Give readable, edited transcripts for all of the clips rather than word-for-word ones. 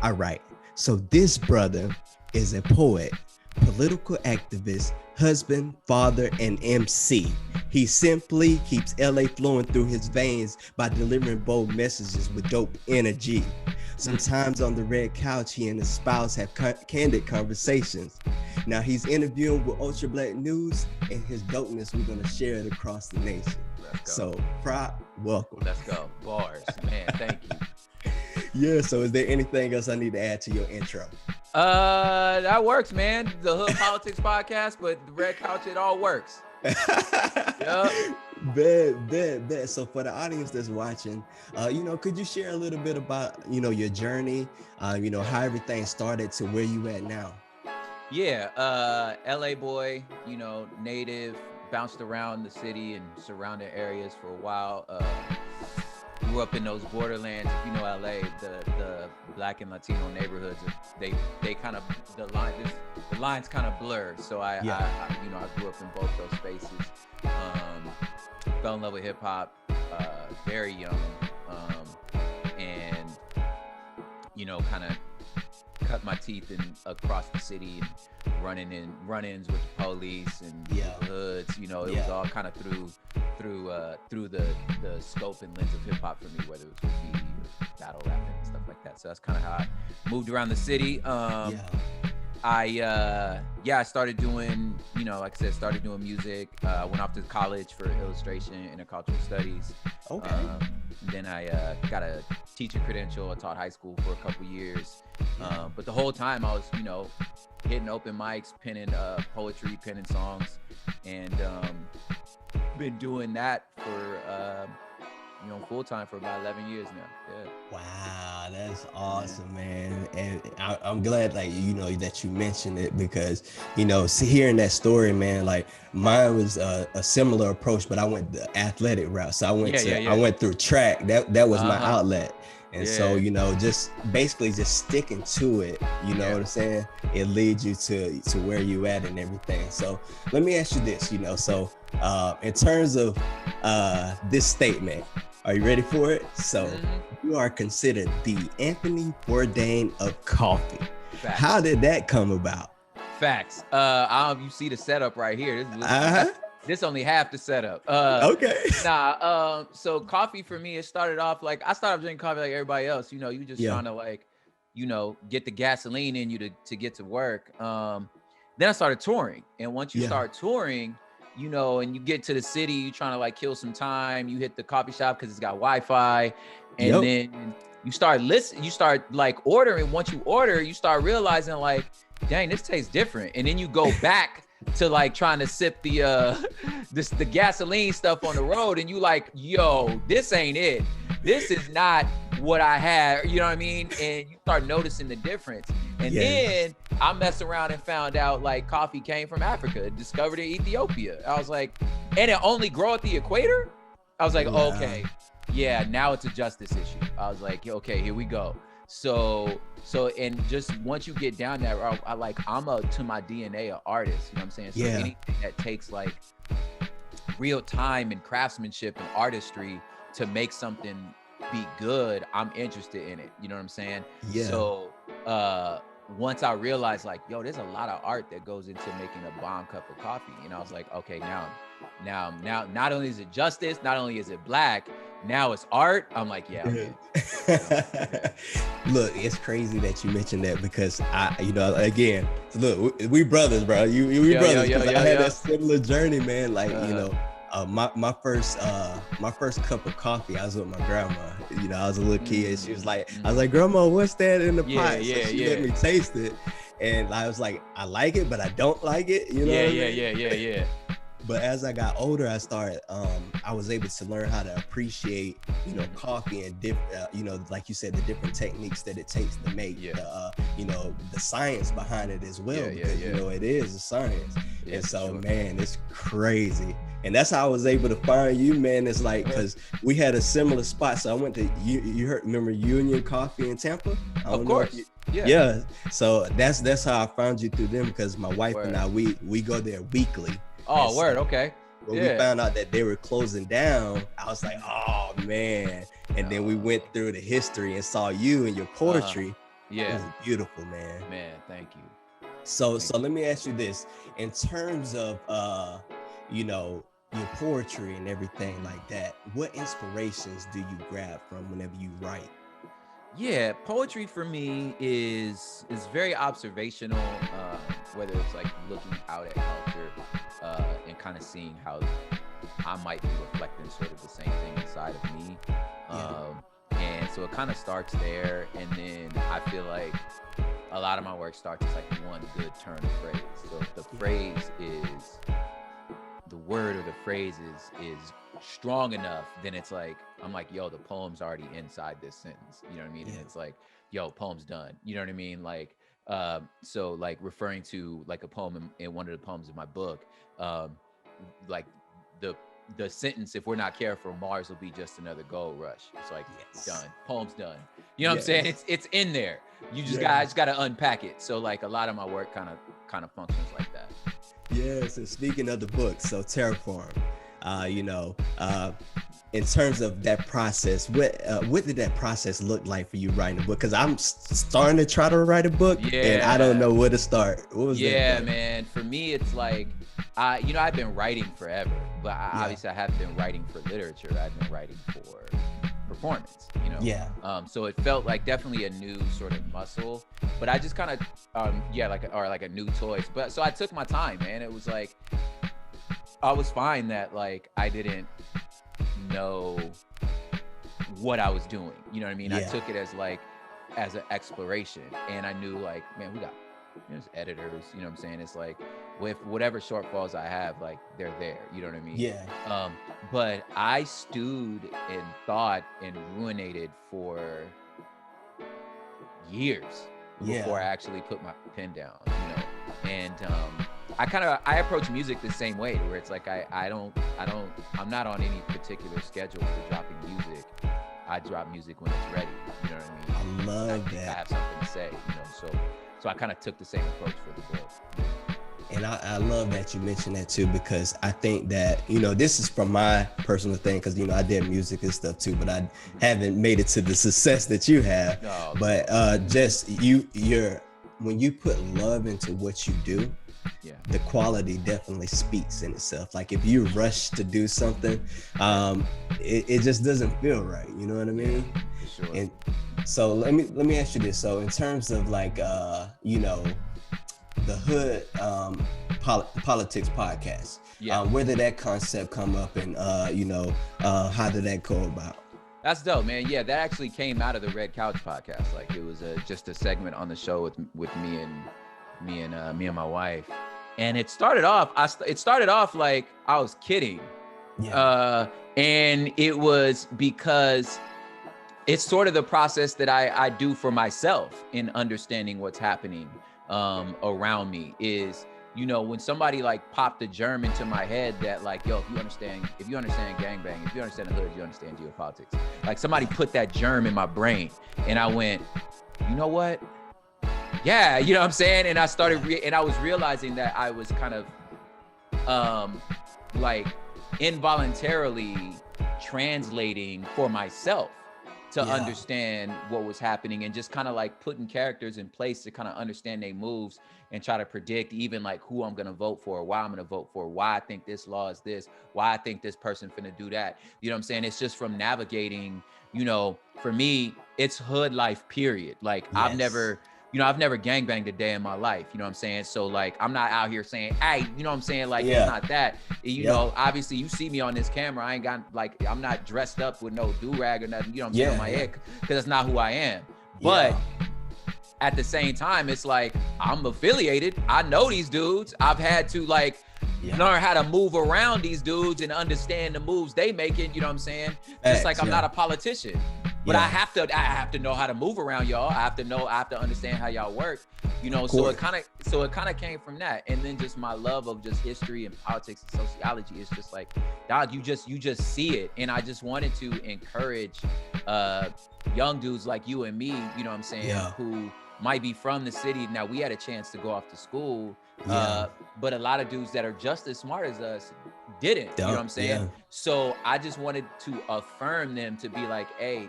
All right. So this brother is a poet, political activist, husband, father, and MC. He simply keeps LA flowing through his veins by delivering bold messages with dope energy. Sometimes on the red couch, he and his spouse have candid conversations. Now he's interviewing with Ultra Black News, and his dopeness, we're going to share it across the nation. Let's go. So, Prop, welcome. Let's go. Bars, man. Thank you. Yeah, so is there anything else I need to add to your intro? That works, man. The Hood Politics Podcast, but the red couch, it all works. Yep. Bet. So for the audience that's watching, could you share a little bit about, your journey, how everything started to where you at now? Yeah, LA boy, native, bounced around the city and surrounding areas for a while. Grew up in those borderlands. If you know LA, the Black and Latino neighborhoods, they kind of the lines kind of blur. So I grew up in both those spaces. Fell in love with hip hop very young, and kind of cut my teeth across the city and run-ins with the police and the hoods. It was all kind of through the scope and lens of hip hop for me, whether it was graffiti or battle rapping and stuff like that. So that's kind of how I moved around the city. I started doing, like I said, started doing music. Went off to college for illustration, intercultural studies. Okay. Then I got a teaching credential. I taught high school for a couple years. But the whole time I was, hitting open mics, penning poetry, penning songs, and been doing that for full time for about 11 years now. Yeah. Wow, that's awesome, man. And I'm glad, that you mentioned it, because hearing that story, man, like mine was a similar approach, but I went the athletic route. So I went through track. That was my outlet. And so, just basically just sticking to it, what I'm saying? It leads you to where you at and everything. So let me ask you this, so in terms of this statement, are you ready for it? So you are considered the Anthony Bourdain of coffee. Facts. How did that come about? Facts. I don't know if you see the setup right here. This only half the setup. Okay. So coffee for me, it started off like I started drinking coffee like everybody else. You just trying to get the gasoline in you to get to work. Then I started touring, and once you start touring, and you get to the city, you trying to kill some time. You hit the coffee shop because it's got Wi-Fi, and then you start listening. You start ordering. Once you order, you start realizing dang, this tastes different, and then you go back to trying to sip the gasoline stuff on the road, and you yo, this ain't it. This is not what I had, you know what I mean? And you start noticing the difference. And then I messed around and found out coffee came from Africa, discovered it in Ethiopia. I was and it only grow at the equator? I was okay, yeah, now it's a justice issue. I was okay, here we go. So and just once you get down that route, I'm to my DNA an artist, you know what I'm saying? So anything that takes real time and craftsmanship and artistry to make something be good, I'm interested in it, you know what I'm saying? So once I realized yo, there's a lot of art that goes into making a bomb cup of coffee, and I was okay, now not only is it justice, not only is it black, now it's art. I'm I'm in. Look, it's crazy that you mentioned that, because again, look, we brothers, bro. We brothers. I had that similar journey, man. My first cup of coffee, I was with my grandma. I was a little kid. She was I was Grandma, what's that in the pot? So she let me taste it, and I was I like it, but I don't like it. Yeah. But as I got older, I started, I was able to learn how to appreciate, coffee and like you said, the different techniques that it takes to make, the science behind it as well, because it is a science. And so, man, it's crazy. And that's how I was able to find you, man. It's because we had a similar spot. So I went to, remember Union Coffee in Tampa? Of course. Yeah. So that's how I found you through them, because my wife and I, we go there weekly. Oh, word, okay. When we found out that they were closing down, I was oh, man. And then we went through the history and saw you and your poetry. Yeah. It was beautiful, man. Man, thank you. So let me ask you this. In terms of you know, your poetry and everything like that, what inspirations do you grab from whenever you write? Yeah, poetry for me is very observational. Whether it's like looking out at culture and kind of seeing how I might be reflecting sort of the same thing inside of me. Yeah. And so it kind of starts there, and then I feel like a lot of my work starts as like one good turn of phrase. So if the phrase is the word or the phrase is strong enough, then it's like I'm like, yo, the poem's already inside this sentence. You know what I mean? Yeah. And it's like, yo, poem's done. You know what I mean? Like, so like referring to like a poem in one of the poems in my book, like the the sentence, if we're not careful, Mars will be just another gold rush. It's like Yes. done. Poem's done. You know what I'm Yes. saying? It's in there. You just Yes. gotta unpack it. So like a lot of my work kind of functions like that. Yes, and speaking of the book, so Terraform, you know, in terms of that process, what did that process look like for you writing a book? Because I'm starting to try to write a book, and I don't know where to start. What was that? Yeah, man. For me, it's like, you know, I've been writing forever, but obviously I haven't been writing for literature. I've been writing for performance, you know? Yeah. So it felt like definitely a new sort of muscle, but I just kind of, like a new toy. But so I took my time, man. It was like, I was fine that like I didn't know what I was doing. You know what I mean? Yeah. I took it as like, as an exploration, and I knew like, man, we got there's editors, you know what I'm saying? It's like with whatever shortfalls I have, like they're there, you know what I mean? Yeah. But I stewed and thought and ruminated for years before I actually put my pen down, you know? And I approach music the same way, where it's like I'm not on any particular schedule for dropping music. I drop music when it's ready, you know what I mean? I love that. I have something to say, you know, so I kind of took the same approach for the book. And I love that you mentioned that too, because I think that, you know, this is from my personal thing, because, you know, I did music and stuff too, but I haven't made it to the success that you have. Oh, but just when you put love into what you do, yeah, the quality definitely speaks in itself. Like if you rush to do something, it just doesn't feel right. You know what I mean? Yeah, for sure. And so let me ask you this. So in terms of like, you know, the Hood Politics podcast, where did that concept come up, and you know, how did that go about? That's dope, man. Yeah, that actually came out of the Red Couch podcast. Like it was just a segment on the show with me and my wife. And it started off like I was kidding. Yeah. And it was because it's sort of the process that I do for myself in understanding what's happening around me. Is, you know, when somebody like popped a germ into my head that like, yo, if you understand gangbang, if you understand the hood, you understand geopolitics. Like somebody put that germ in my brain, and I went, you know what? Yeah, you know what I'm saying? And I started, and I was realizing that I was kind of like involuntarily translating for myself to understand what was happening, and just kind of like putting characters in place to kind of understand their moves and try to predict even like who I'm going to vote for, why I'm going to vote for, why I think this law is this, why I think this person finna do that. You know what I'm saying? It's just from navigating, you know, for me, it's hood life, period. Like I've never gangbanged a day in my life, you know what I'm saying? So like, I'm not out here saying, hey, you know what I'm saying? Like, it's not that, you know, obviously you see me on this camera, I ain't got like, I'm not dressed up with no do-rag or nothing, you know what I'm saying, on my head, because that's not who I am. But at the same time, it's like, I'm affiliated. I know these dudes. I've had to like learn how to move around these dudes and understand the moves they making, you know what I'm saying? Just like I'm not a politician. But I have to know how to move around y'all. I have to understand how y'all work, you know. So it kind of came from that, and then just my love of just history and politics and sociology is just like, dog, you just see it, and I just wanted to encourage young dudes like you and me, you know what I'm saying, who might be from the city. Now we had a chance to go off to school, but a lot of dudes that are just as smart as us didn't, you know what I'm saying? So I just wanted to affirm them to be like, hey,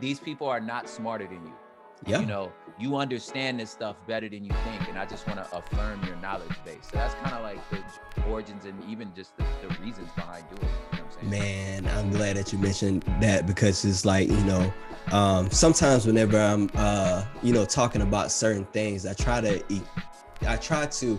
these people are not smarter than you. Yeah. You know, you understand this stuff better than you think, and I just want to affirm your knowledge base. So that's kind of like the origins and even just the reasons behind doing it. You know what I'm saying? Man, I'm glad that you mentioned that, because it's like, you know, sometimes whenever I'm, you know, talking about certain things, I try to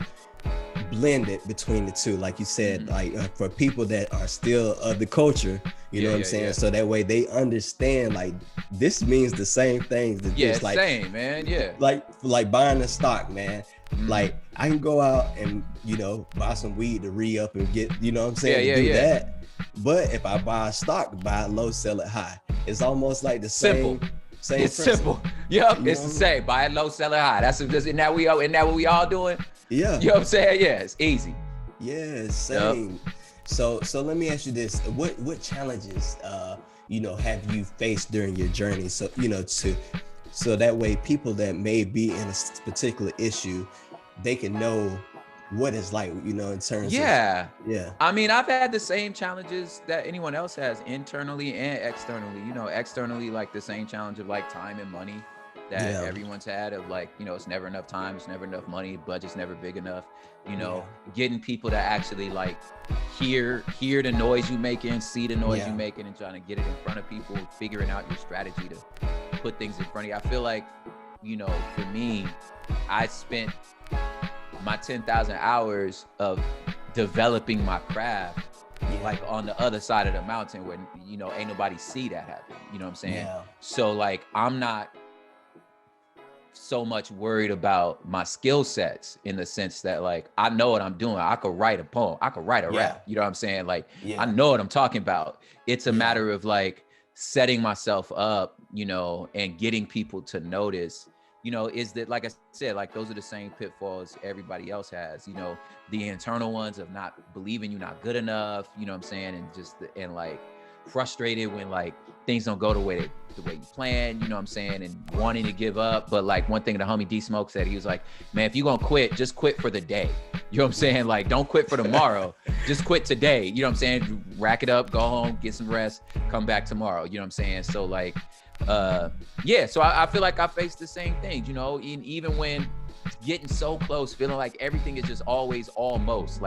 blend it between the two, like you said, like for people that are still of the culture, you know what I'm saying? So that way they understand, like, this means the same things. It's like, same, man. Yeah. Like buying a stock, man. Like, I can go out and, you know, buy some weed to re-up and get, you know what I'm saying? That. But if I buy a stock, buy it low, sell it high. It's almost like the same. Same it's principle. simple. Yep, it's the same. Buy it low, sell it high. Isn't that what we all doing? Yeah. You know what I'm saying? Yeah, it's easy. Yeah, same. Yep. So let me ask you this: what challenges you know, have you faced during your journey? So, you know, so that way people that may be in a particular issue, they can know what it's like, you know, in terms of I mean, I've had the same challenges that anyone else has, internally and externally. You know, externally, like the same challenge of like time and money that everyone's had, of like, you know, it's never enough time, it's never enough money, budget's never big enough. You know, getting people to actually like hear the noise you making, see the noise you making, and trying to get it in front of people, figuring out your strategy to put things in front of you. I feel like, you know, for me, I spent my 10,000 hours of developing my craft like on the other side of the mountain where, you know, ain't nobody see that happen. You know what I'm saying? So like, I'm not so much worried about my skill sets, in the sense that like, I know what I'm doing. I could write a poem, I could write a rap, you know what I'm saying? Like, I know what I'm talking about. It's a matter of like setting myself up, you know, and getting people to notice, you know, is that, like I said, like those are the same pitfalls everybody else has, you know, the internal ones of not believing you're not good enough, you know what I'm saying? And just, and like frustrated when like things don't go the way you plan, you know what I'm saying? And wanting to give up. But like one thing the homie D Smoke said, he was like, man, if you gonna quit, just quit for the day. You know what I'm saying? Like, don't quit for tomorrow, just quit today. You know what I'm saying? Rack it up, go home, get some rest, come back tomorrow. You know what I'm saying? So like, so I feel like I faced the same things, you know, even when getting so close, feeling like everything is just always almost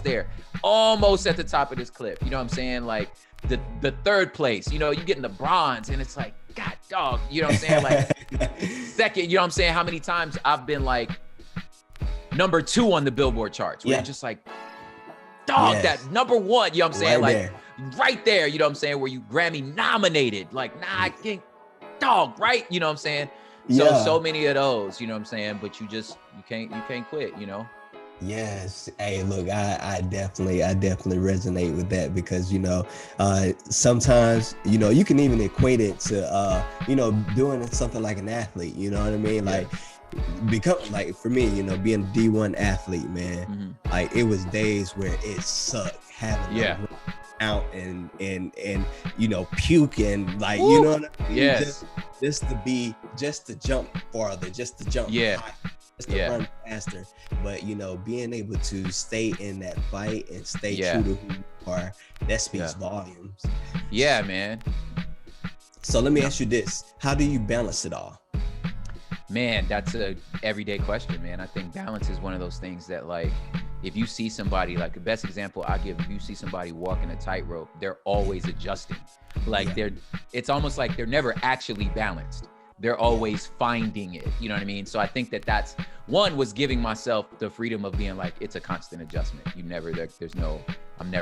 there, almost at the top of this cliff. You know what I'm saying? Like the third place, you know, you getting the bronze and it's like, God dog, you know what I'm saying? Like second, you know what I'm saying? How many times I've been like number 2 on the Billboard charts, where you're just like, dog, that number 1, you know what I'm saying? Right there, you know what I'm saying? Where you Grammy nominated, like, nah, I can't, dog, right? You know what I'm saying? So many of those, you know what I'm saying? But you can't quit, you know? Yes. Hey, look, I definitely resonate with that, because, you know, sometimes, you know, you can even equate it to, you know, doing something like an athlete, you know what I mean? Like, become, like, for me, you know, being a D1 athlete, man, like, it was days where it sucked having out and you know, puke and like, you know what I mean? Just to jump farther, just to jump high, just to run faster. But, you know, being able to stay in that fight and stay true to who you are, that speaks volumes. Yeah, man. So let me ask you this: how do you balance it all? Man, that's a everyday question, man. I think balance is one of those things that, like, if you see somebody, like the best example I give, if you see somebody walking a tightrope, they're always adjusting. Like it's almost like they're never actually balanced. They're always finding it. You know what I mean? So I think that's one, was giving myself the freedom of being like, it's a constant adjustment. I'm never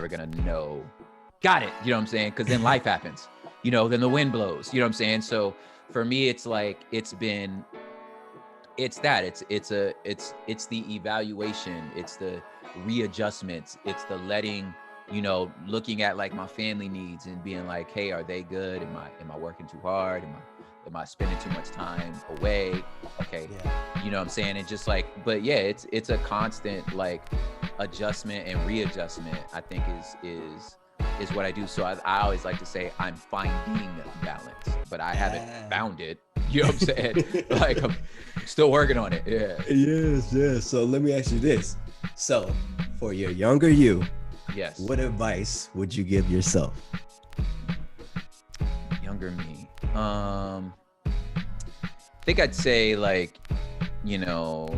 gonna know. Got it. You know what I'm saying? Cause then life happens, you know, then the wind blows, you know what I'm saying? So for me, it's like, it's the evaluation, it's the readjustments, it's the letting, you know, looking at like my family needs and being like, hey, are they good? Am I working too hard? Am I spending too much time away? Okay. You know what I'm saying? And just like, but yeah, it's a constant like adjustment and readjustment, I think is what I do. So I always like to say I'm finding balance, but I haven't found it. You know what I'm saying? Like, I'm still working on it. Yeah. Yes. So let me ask you this. So for your younger you, yes, what advice would you give yourself? younger me. I think I'd say like, you know,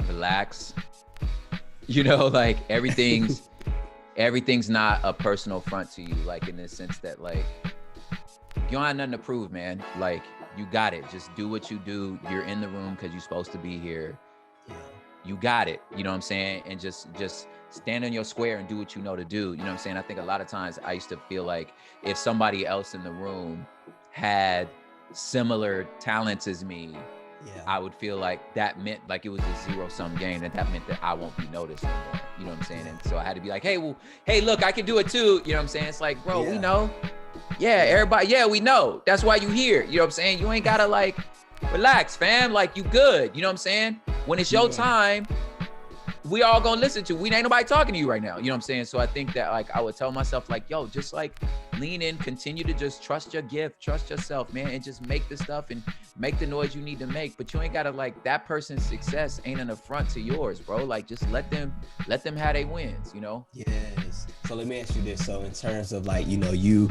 relax. You know, like everything's not a personal front to you, like in the sense that like you don't have nothing to prove, man. Like you got it. Just do what you do. You're in the room because you're supposed to be here. Yeah. You got it. You know what I'm saying? And just stand on your square and do what you know to do. You know what I'm saying? I think a lot of times I used to feel like if somebody else in the room had similar talents as me, I would feel like that meant like it was a zero-sum game, and that meant that I won't be noticed anymore. You know what I'm saying? And so I had to be like, hey, well, hey, look, I can do it too. You know what I'm saying? It's like, bro, we know. Yeah, everybody, yeah, we know. That's why you here. You know what I'm saying? You ain't gotta like relax, fam. Like you good. You know what I'm saying? When it's your time, we all gonna listen to. We ain't nobody talking to you right now. You know what I'm saying? So I think that like I would tell myself like, yo, just like lean in, continue to just trust your gift, trust yourself, man, and just make the stuff and make the noise you need to make. But you ain't gotta like that person's success ain't an affront to yours, bro. Like just let them have their wins, you know? Yes. So let me ask you this. So in terms of like, you know, you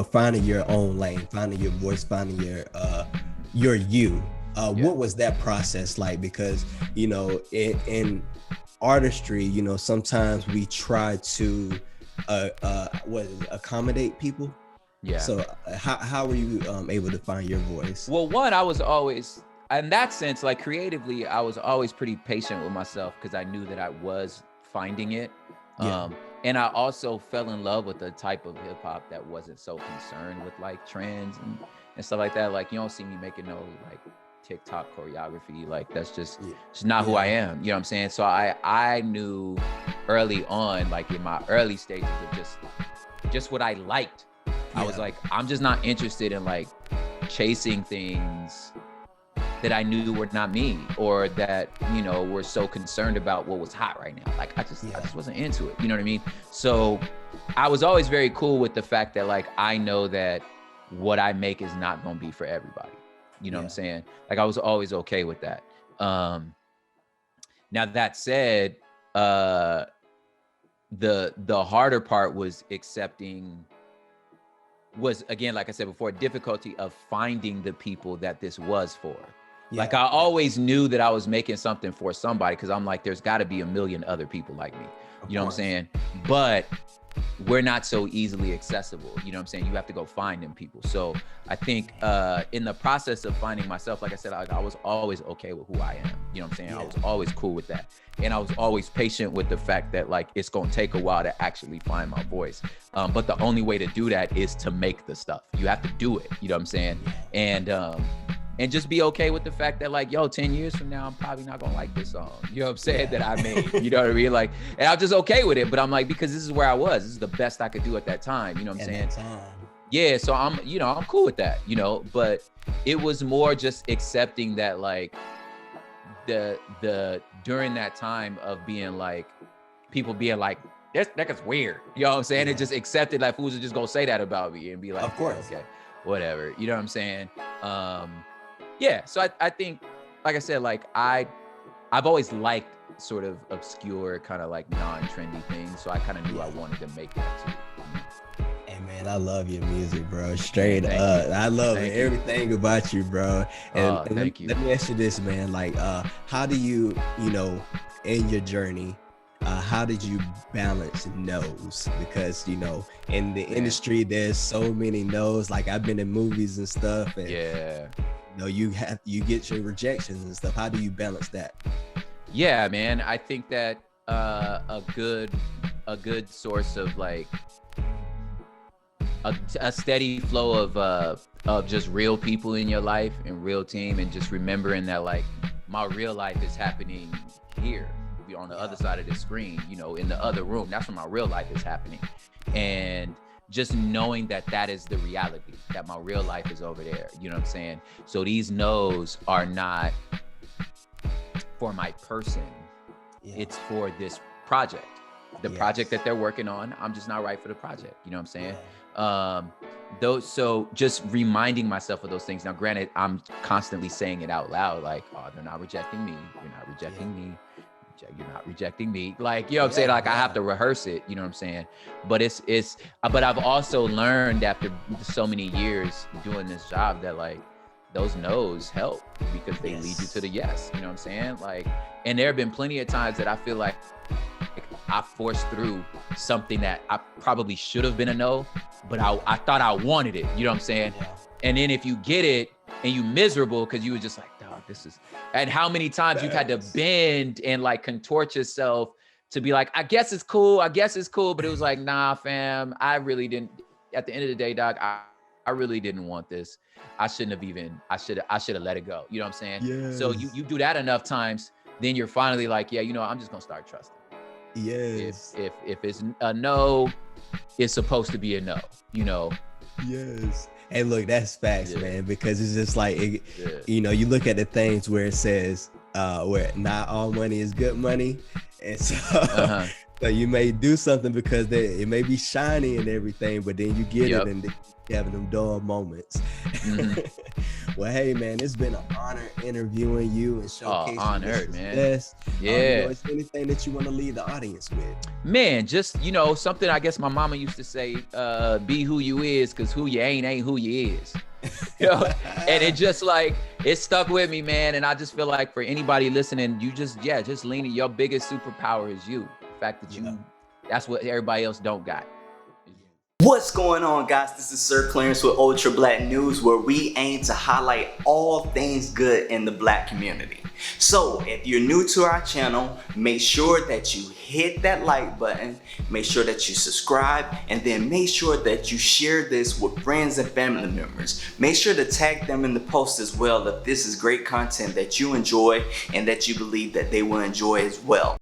finding your own lane, finding your voice, finding your you. What was that process like? Because, you know, in artistry, you know, sometimes we try to accommodate people. Yeah. So how were you able to find your voice? Well, one, I was always, in that sense, like creatively, I was always pretty patient with myself because I knew that I was finding it. Yeah. And I also fell in love with the type of hip hop that wasn't so concerned with like trends and stuff like that. Like you don't see me making no like TikTok choreography. Like that's just not who I am. You know what I'm saying? So I knew early on, like in my early stages of just what I liked. I was like, I'm just not interested in like chasing things that I knew were not me, or that, you know, were so concerned about what was hot right now. Like I just wasn't into it. You know what I mean? So I was always very cool with the fact that like, I know that what I make is not going to be for everybody. You know what I'm saying? Like I was always okay with that. Now that said, the harder part was again, like I said before, difficulty of finding the people that this was for. Like I always knew that I was making something for somebody, because I'm like, there's got to be a million other people like me. You know what I'm saying? But we're not so easily accessible. You know what I'm saying? You have to go find them people. So I think in the process of finding myself, like I said, I was always okay with who I am. You know what I'm saying? I was always cool with that. And I was always patient with the fact that like, it's going to take a while to actually find my voice. But the only way to do that is to make the stuff. You have to do it. You know what I'm saying? And just be okay with the fact that like, yo, 10 years from now, I'm probably not gonna like this song. You know what I'm saying? That I made, you know what I mean? Like, and I'm just okay with it, but I'm like, because this is where I was, this is the best I could do at that time. You know what I'm saying? Yeah. So I'm cool with that, you know, but it was more just accepting that like during that time of being like, people being like, that gets weird. You know what I'm saying? It just accepted like fools are just gonna say that about me and be like, of course, okay, whatever. You know what I'm saying? Yeah, so I think, like I said, like I've always liked sort of obscure, kind of like non-trendy things, so I kind of knew I wanted to make that too. Hey man, I love your music, bro. Straight up, I love everything about you, bro. And thank you. Let me ask you this, man. Like, how do you, you know, in your journey, how did you balance no's? Because, you know, in the industry, there's so many no's. Like I've been in movies and stuff, and you know, you get your rejections and stuff. How do you balance that? Yeah, man. I think that a good source of like a steady flow of just real people in your life and real team, and just remembering that like my real life is happening here on the other side of the screen, you know, in the other room. That's where my real life is happening. And just knowing that that is the reality, that my real life is over there. You know what I'm saying? So these no's are not for my person. It's for this project. The project that they're working on, I'm just not right for the project. You know what I'm saying? So just reminding myself of those things. Now, granted, I'm constantly saying it out loud, like, oh, they're not rejecting me. You're not rejecting me. you're not rejecting me. Like, you know what I'm saying? Like, I have to rehearse it, you know what I'm saying? But but I've also learned after so many years doing this job that like those no's help because they lead you to the yes, you know what I'm saying? Like, and there have been plenty of times that I feel like I forced through something that I probably should have been a no, but I thought I wanted it, you know what I'm saying? And then if you get it and you miserable because you were just like, dog, this is, and how many times you've had to bend and like contort yourself to be like, I guess it's cool, but it was like, nah, fam, I really didn't, at the end of the day, dog, I really didn't want this. I shouldn't have even, I should have let it go. You know what I'm saying? Yes. So you do that enough times, then you're finally like, yeah, you know, I'm just gonna start trusting. Yes. If it's a no, it's supposed to be a no, you know? Yes. Hey, look, that's facts, man, because it's just like, you know, you look at the things where it says, where not all money is good money. And so, so you may do something because it may be shiny and everything, but then you get it and you having them dull moments. Well, hey, man, it's been an honor interviewing you and showcasing honored, man. Is there anything that you want to leave the audience with? Man, just, you know, something I guess my mama used to say, be who you is, because who you ain't who you is. You know? And it just like, it stuck with me, man. And I just feel like for anybody listening, you just lean in. Your biggest superpower is you. The fact that that's what everybody else don't got. What's going on, guys? This is Sir Clarence with Ultra Black News, where we aim to highlight all things good in the Black community. So if you're new to our channel, make sure that you hit that like button, make sure that you subscribe, and then make sure that you share this with friends and family members. Make sure to tag them in the post as well if this is great content that you enjoy and that you believe that they will enjoy as well.